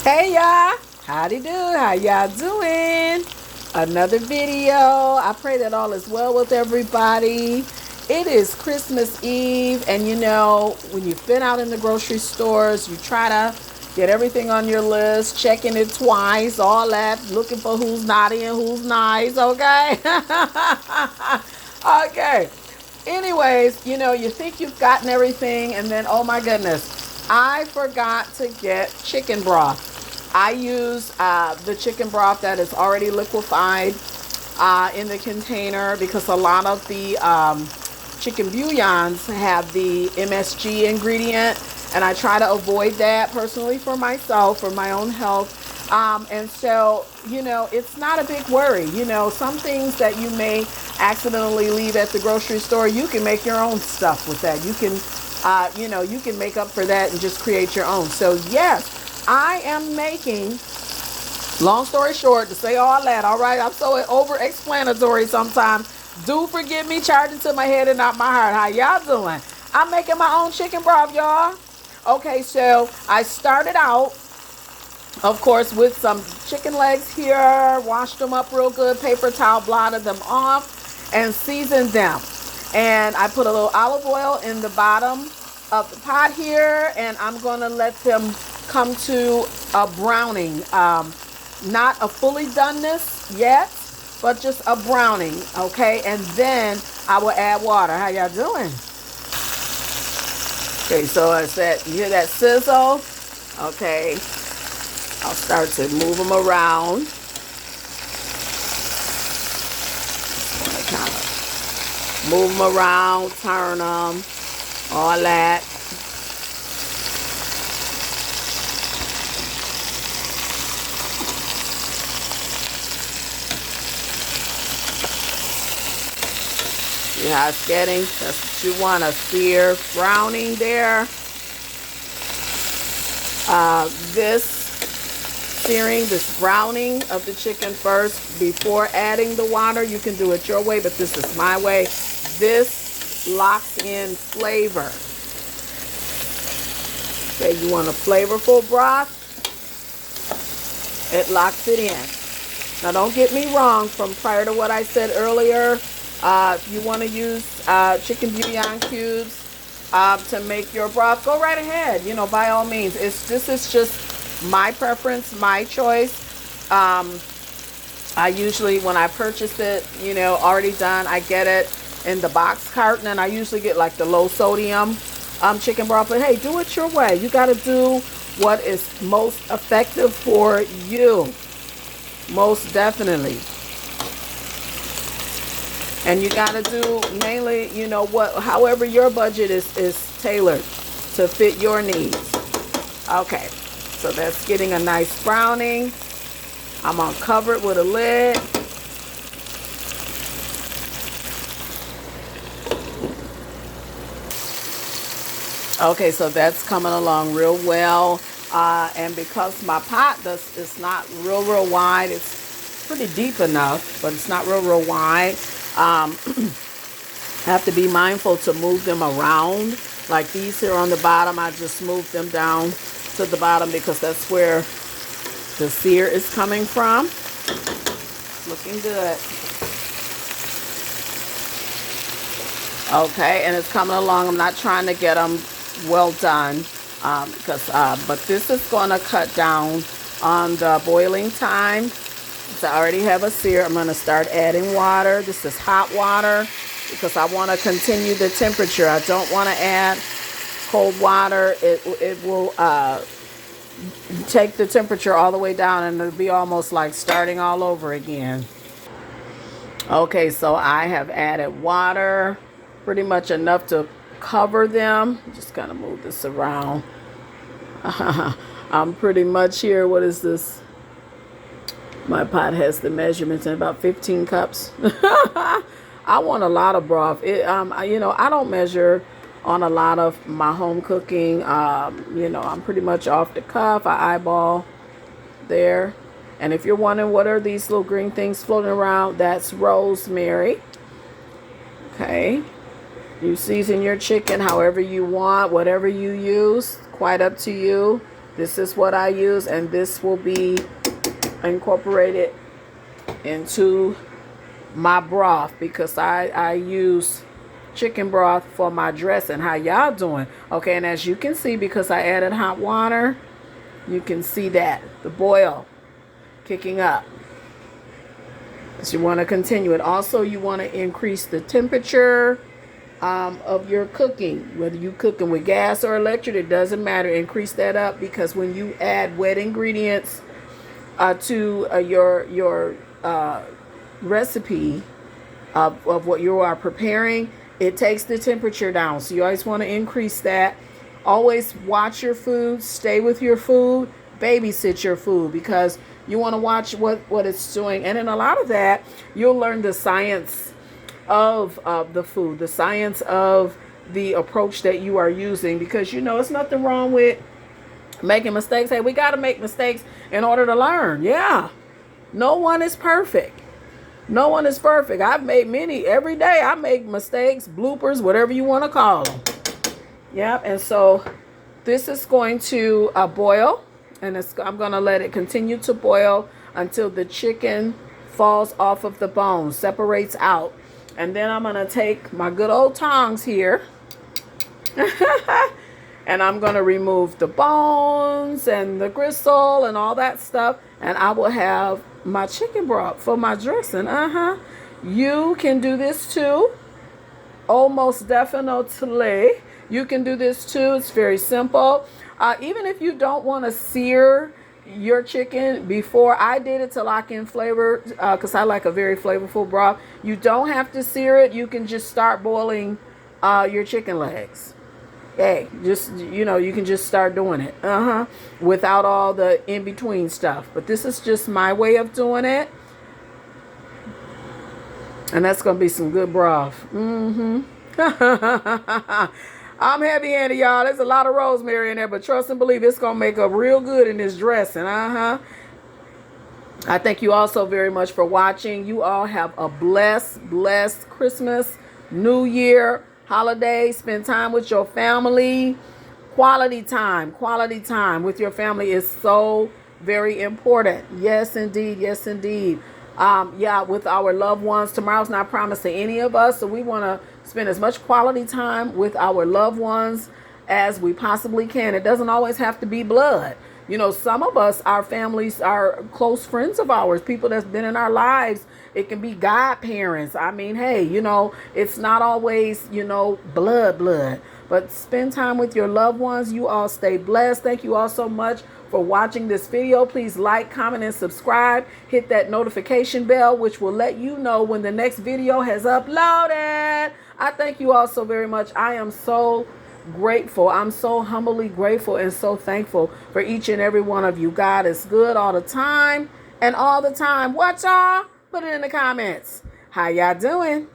Hey y'all, howdy do? How y'all doing? Another video. I pray that all is well with everybody. It is Christmas Eve, and when you've been out in the grocery stores, you try to get everything on your list, checking it twice, all that, looking for who's naughty and who's nice, okay? Okay. Anyways, you think you've gotten everything, and then, oh my goodness, I forgot to get chicken broth. I use the chicken broth that is already liquefied in the container because a lot of the chicken bouillons have the MSG ingredient, and I try to avoid that personally for myself, for my own health. And so, it's not a big worry. Some things that you may accidentally leave at the grocery store, you can make your own stuff with that. You can make up for that and just create your own. So, yes, I am making, long story short, to say all that, all right? I'm so over-explanatory sometimes. Do forgive me charging to my head and not my heart. How y'all doing? I'm making my own chicken broth, y'all. Okay, so I started out, of course, with some chicken legs here, washed them up real good, paper towel, blotted them off, and seasoned them. And I put a little olive oil in the bottom of the pot here, and I'm going to let them come to a browning. Not a fully doneness yet, but just a browning, okay? And then I will add water. How y'all doing? Okay, so I said, you hear that sizzle? Okay. I'll start to move them around. Kind of move them around, turn them, all that. See how it's getting? That's what you want, a sear browning there. This browning of the chicken first before adding the water. You can do it your way, but this is my way. This locks in flavor. Okay, you want a flavorful broth? It locks it in. Now, don't get me wrong, from prior to what I said earlier, if you want to use chicken bouillon cubes to make your broth, go right ahead. By all means. This is just my preference, my choice. I usually, when I purchase it, already done, I get it in the box carton, and I usually get like the low sodium chicken broth. But hey, do it your way. You got to do what is most effective for you. Most definitely. And you got to do mainly, however your budget is tailored to fit your needs. Okay. So that's getting a nice browning. I'm going to cover it with a lid. Okay, so that's coming along real well. And because my pot is not real wide, it's pretty deep enough, but it's not real wide. I have to be mindful to move them around. Like these here on the bottom, I just moved them down to the bottom because that's where the sear is coming from. Looking good. Okay, and it's coming along. I'm not trying to get them well done but this is going to cut down on the boiling time. So I already have a sear. I'm going to start adding water. This is hot water because I want to continue the temperature. I don't want to add cold water. It will take the temperature all the way down, and it'll be almost like starting all over again. Okay, so I have added water, pretty much enough to cover them. Just kind of move this around. I'm pretty much here. What is this? My pot has the measurements in about 15 cups. I want a lot of broth. I don't measure on a lot of my home cooking. I'm pretty much off the cuff. I eyeball there. And if you're wondering what are these little green things floating around, that's rosemary. Okay. You season your chicken however you want, whatever you use, quite up to you. This is what I use, and this will be incorporated into my broth because I use chicken broth for my dressing. How y'all doing? Okay, and as you can see, because I added hot water, you can see that the boil kicking up. So you want to continue it. Also, you want to increase the temperature of your cooking. Whether you cooking with gas or electric, it doesn't matter. Increase that up because when you add wet ingredients to your recipe of what you are preparing, it takes the temperature down. So you always want to increase that. Always watch your food. Stay with your food. Babysit your food because you want to watch what it's doing. And in a lot of that, you'll learn the science of the food, the science of the approach that you are using, because it's nothing wrong with making mistakes. Hey, we got to make mistakes in order to learn. Yeah. No one is perfect. No one is perfect. I've made many every day. I make mistakes, bloopers, whatever you want to call them. Yep. And so this is going to boil, and I'm going to let it continue to boil until the chicken falls off of the bone, separates out. And then I'm going to take my good old tongs here and I'm going to remove the bones and the gristle and all that stuff. And I will have my chicken broth for my dressing. You can do this too. Almost definitely. You can do this too. It's very simple. Even if you don't want to sear your chicken before, I did it to lock in flavor because I like a very flavorful broth. You don't have to sear it. You can just start boiling your chicken legs. Hey, just, you can just start doing it. Without all the in-between stuff. But this is just my way of doing it. And that's going to be some good broth. I'm heavy-handed, y'all. There's a lot of rosemary in there, but trust and believe it's going to make up real good in this dressing. I thank you all so very much for watching. You all have a blessed Christmas, New Year, holiday. Spend time with your family. Quality time with your family is so very important. Yes, indeed. Yes, indeed. With our loved ones. Tomorrow's not promised to any of us, so we want to spend as much quality time with our loved ones as we possibly can. It doesn't always have to be blood. Some of us, our families are close friends of ours, people that's been in our lives. It can be godparents. I mean, hey, it's not always, blood. But spend time with your loved ones. You all stay blessed. Thank you all so much for watching this video. Please like, comment, and subscribe. Hit that notification bell, which will let you know when the next video has uploaded. I thank you all so very much. I am so grateful. I'm so humbly grateful and so thankful for each and every one of you. God is good all the time and all the time. What y'all? Put it in the comments. How y'all doing?